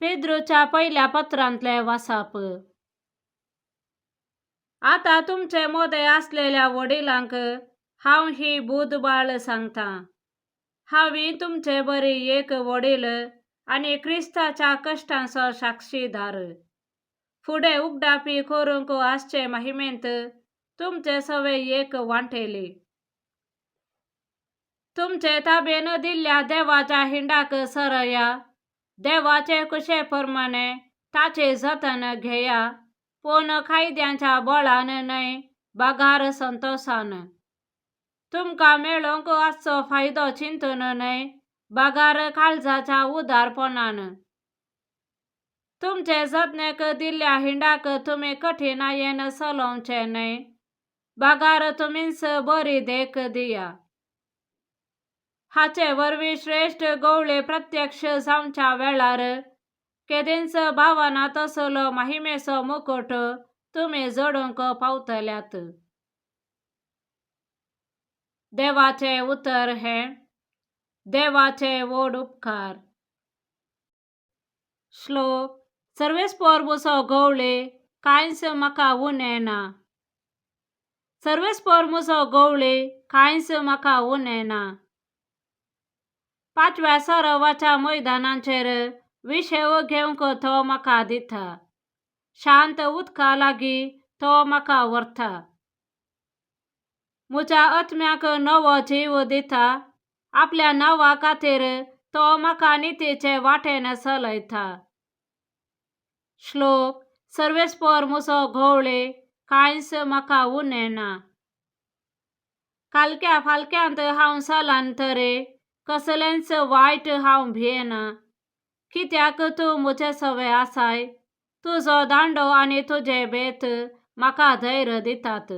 पेद्रूच्या पहिल्या पत्रांतले वाचप. आता तुमचे मोदे असलेल्या वडिलांक हांव ही बुधबाळ सांगता. हांवी तुमचे बरी एक वडील आणि क्रिस्ताच्या कष्टांचो साक्षीदार. फुडें उगडापी करूंक आसचे महिमेंत तुमचे सवे एक वांटेली. तुमचे ताबेन दिल्ल्या देवाच्या हिंडाक सरया. देवाचे कुशे प्रमाणे ताचे जतन घेया, पूण कायद्यांच्या बळान न्हय, बागार संतोषान. तुमकां मेळोंक आसचो फायदो चिंतून न्हय, बागार काळजाच्या उदारपणान. तुमचे जतनेक दिल्ल्या हिंडाक तुमी कठिनायेन चलोवचे न्हय, बागार तुमीच बरी देख दिया. हाचे वरवीं श्रेष्ठ गवळे प्रत्यक्ष जावच्या वेळार केदींच भावना तसलो महिमेचो मुकुट तुमी जोडूंक पावतल्यात. देवाचे उतर हे. देवाचे व्हड उपकार. श्लोक. सर्वेस्परमुसो गवळे कांयच म्हाका उणें ना. सर्वेस्परमुसो गवळे कांयच म्हाका उणें ना. पाचव्या सरावाच्या मैदानाचेर विशेव घेवंक तो म्हाका दिता. शांत उदका लागीं तो म्हाका व्हरता. म्हज्या आत्म्याक नवो जीव दिता. आपल्या नांवा खातीर तो म्हाका नितीचे वाटेन चलयता. श्लोक. सर्वेस्परमुसो गवळे कांयच म्हाका उणें ना. कालक्या फालक्यांत हांव चलां तरी कसलेंच वायट हांव भियेना. कित्याक तूं म्हजे सवे आसाय. तुजो दांडो आनी तुजे बेत म्हाका धैर्य दितात.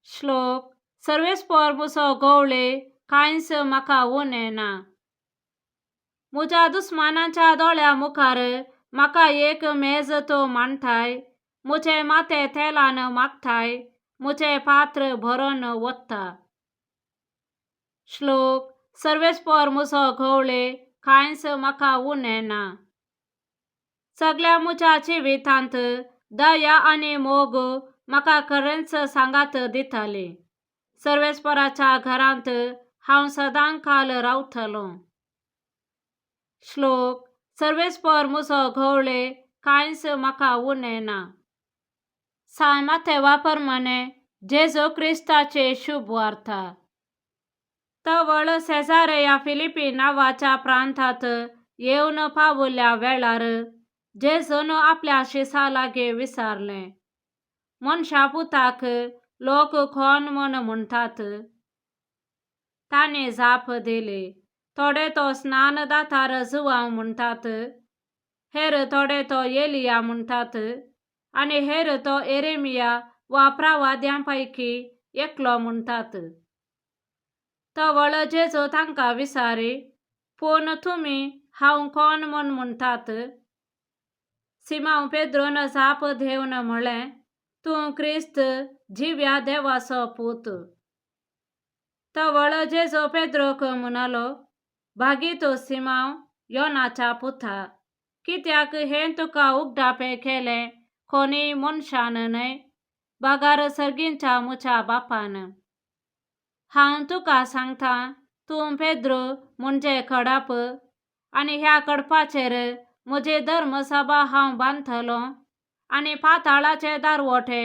श्लोक. सर्वेस्परमुसो गवळे कांयच म्हाका उणें ना. म्हज्या दुस्मानाच्या दोळ्या मुखार म्हाका एक मेज तूं मांडटाय. म्हजे माथे तेलान माखताय. म्हजे पात्र भरून वता. श्लोक. सर्वेस्परमुसो गवळे कांयच म्हाका उणें ना. सगळ्या म्हज्या जिवितांत दया आनी मोग म्हाका खरेंच सांगात दिताली. सर्वेस्पराच्या घरांत हांव सदांकाल रावतलों. श्लोक. सर्वेस्परमुसो गवळे कांयच म्हाका उणें ना. सां माथेवा प्रमाणे जेजू क्रिस्ताची शुभ वार्ता. तवळ सेजारेया फिलिपी नांवाच्या प्रांतांत येवन पावल्या वेळार जेजून आपल्या शिसा लागीं विचारलें, मनशा पुताक लोक कोण म्हूण म्हणटात? तांणी जाप दिली, थोडे तो स्नानदातार जुवांव म्हणटात, हेर थोडे तो एलिया म्हणटात, आनी हेर तो एरेमिया वा प्रवाद्यांपैकी एकलो म्हणटात. तवळ जेजू तांकां विचारी, पूण तुमी हांव कोण म्हूण म्हणटात? सिमोन पेद्रून जाप दिवन म्हळें, तूं क्रिस्त, जिव्या देवाचो पूत. तवळ जेजू पेद्रूक म्हणलो, भागी तूं सिमोन, योनाच्या पुता, कित्याक हें तुका उगडापें केलें कोणी मनशान न्हय, बागार सर्गींच्या म्हज्या बापान. हांव तुका सांगतां, तूं पेद्रू म्हणजे खडप, आनी ह्या खडपाचेर म्हजी धर्मसभा हांव बांदतलों, आनी पाताळाचे दारवटे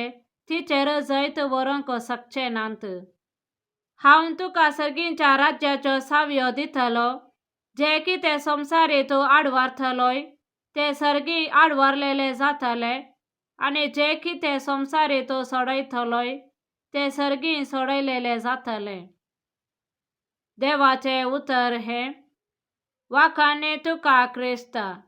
तिचेर जैत व्हरूंक शकचे नात. हांव तुका सर्गींच्या राज्याच्यो सावयो दितलो. जे कितें संवसारी तूं आडवारतलोय ते सर्गी आडवारलेले जातले, आनी जे कितें संवसारी तूं सोडयतलोय ते सर्गी सोडयलेले जातले. देवाचे उतर हे. वाखाणे तुका क्रिस्ता.